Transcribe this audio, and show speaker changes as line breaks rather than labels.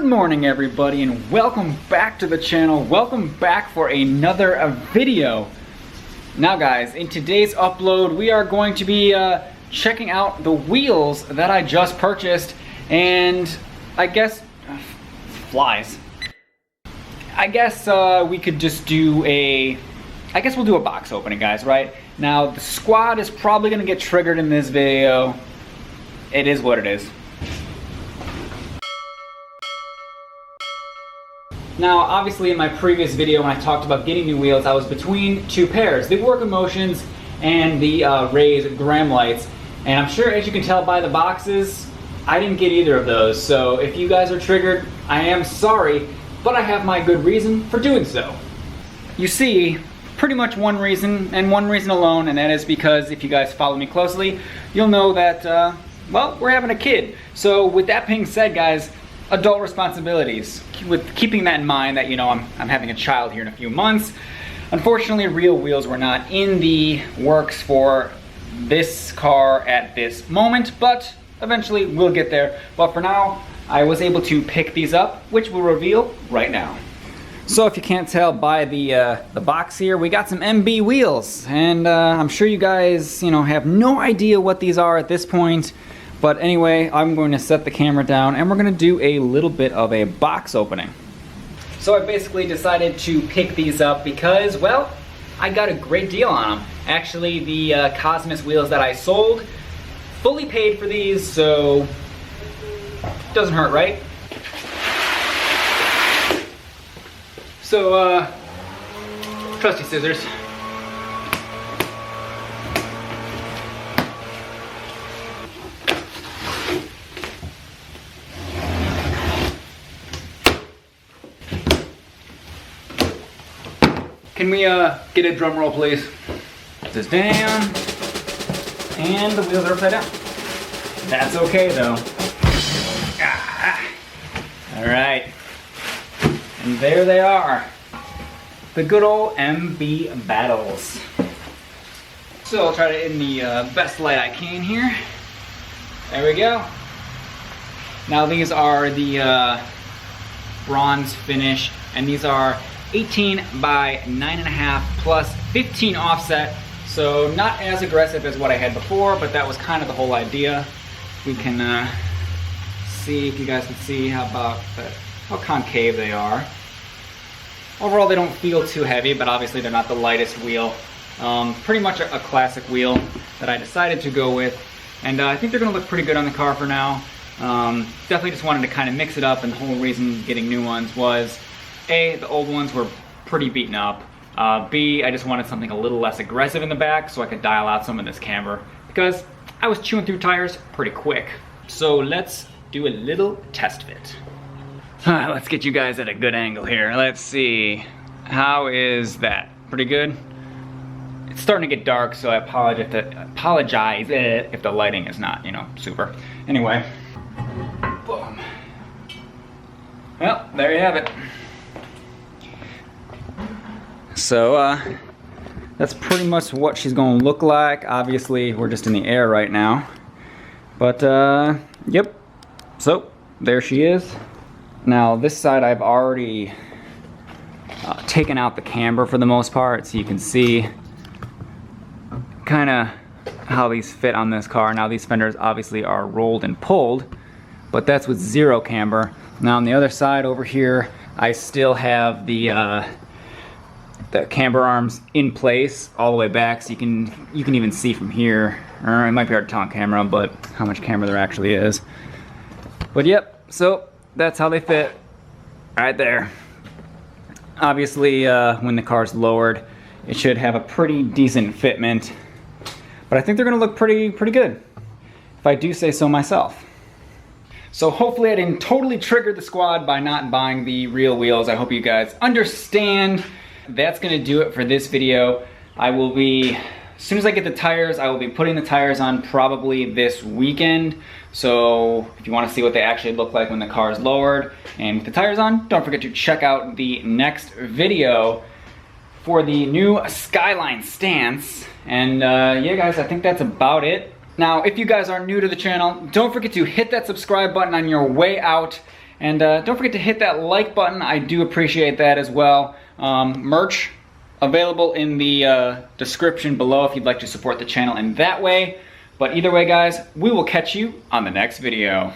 morning everybody, and welcome back to the channel. Welcome back for another video. Now guys, in today's upload we are going to be checking out the wheels that I just purchased, and I guess flies. I guess we could just do we'll do a box opening, guys, right? Now the squad is probably gonna get triggered in this video. It is what it is. Now, obviously in my previous video when I talked about getting new wheels, I was between two pairs, the Work Emotions and the Rays Graham lights. And I'm sure, as you can tell by the boxes, I didn't get either of those. So if you guys are triggered, I am sorry, but I have my good reason for doing so. You see, pretty much one reason, and one reason alone, and that is because if you guys follow me closely, you'll know that, well, we're having a kid. So with that being said, guys, adult responsibilities. With keeping that in mind that, you know, I'm having a child here in a few months. Unfortunately, real wheels were not in the works for this car at this moment, but eventually we'll get there. But for now, I was able to pick these up, which we'll reveal right now. So if you can't tell by the box here, we got some MB wheels, and I'm sure you guys, you know, have no idea what these are at this point. But anyway, I'm going to set the camera down and we're going to do a little bit of a box opening. So I basically decided to pick these up because, well, I got a great deal on them. Actually, the Cosmos wheels that I sold, fully paid for these, so doesn't hurt, right? So, trusty scissors. Can we get a drum roll, please? Put this down, and the wheels are upside down. That's okay, though. All right, and there they are, the good old MB battles. So I'll try to in the best light I can here. There we go. Now these are the bronze finish, and these are 18 by 9.5 plus 15 offset, so not as aggressive as what I had before, but that was kind of the whole idea. We can see, if you guys can see how concave they are. Overall, they don't feel too heavy, but obviously they're not the lightest wheel. Pretty much a classic wheel that I decided to go with, and I think they're going to look pretty good on the car for now. Definitely just wanted to kind of mix it up, and the whole reason getting new ones was, A, the old ones were pretty beaten up. B, I just wanted something a little less aggressive in the back so I could dial out some of this camber, because I was chewing through tires pretty quick. So let's do a little test fit. Let's get you guys at a good angle here. Let's see. How is that? Pretty good? It's starting to get dark, so I apologize if the lighting is not, you know, super. Anyway. Boom. Well, there you have it. So that's pretty much what she's going to look like. Obviously, we're just in the air right now. But yep. So there she is. Now this side I've already taken out the camber for the most part, so you can see kind of how these fit on this car. Now these fenders obviously are rolled and pulled, but that's with zero camber. Now on the other side over here, I still have the camber arms in place all the way back, so you can even see from here, or it might be hard to tell on camera, but how much camber there actually is. But yep, so that's how they fit right there. Obviously, when the car's lowered, it should have a pretty decent fitment, but I think they're gonna look pretty good, if I do say so myself. So hopefully I didn't totally trigger the squad by not buying the real wheels. I hope you guys understand. That's gonna do it for this video. I will be, as soon as I get the tires, I will be putting the tires on probably this weekend. So if you wanna see what they actually look like when the car is lowered and with the tires on, don't forget to check out the next video for the new Skyline stance. And yeah guys, I think that's about it. Now, if you guys are new to the channel, don't forget to hit that subscribe button on your way out And don't forget to hit that like button. I do appreciate that as well. Merch available in the description below if you'd like to support the channel in that way. But either way, guys, we will catch you on the next video.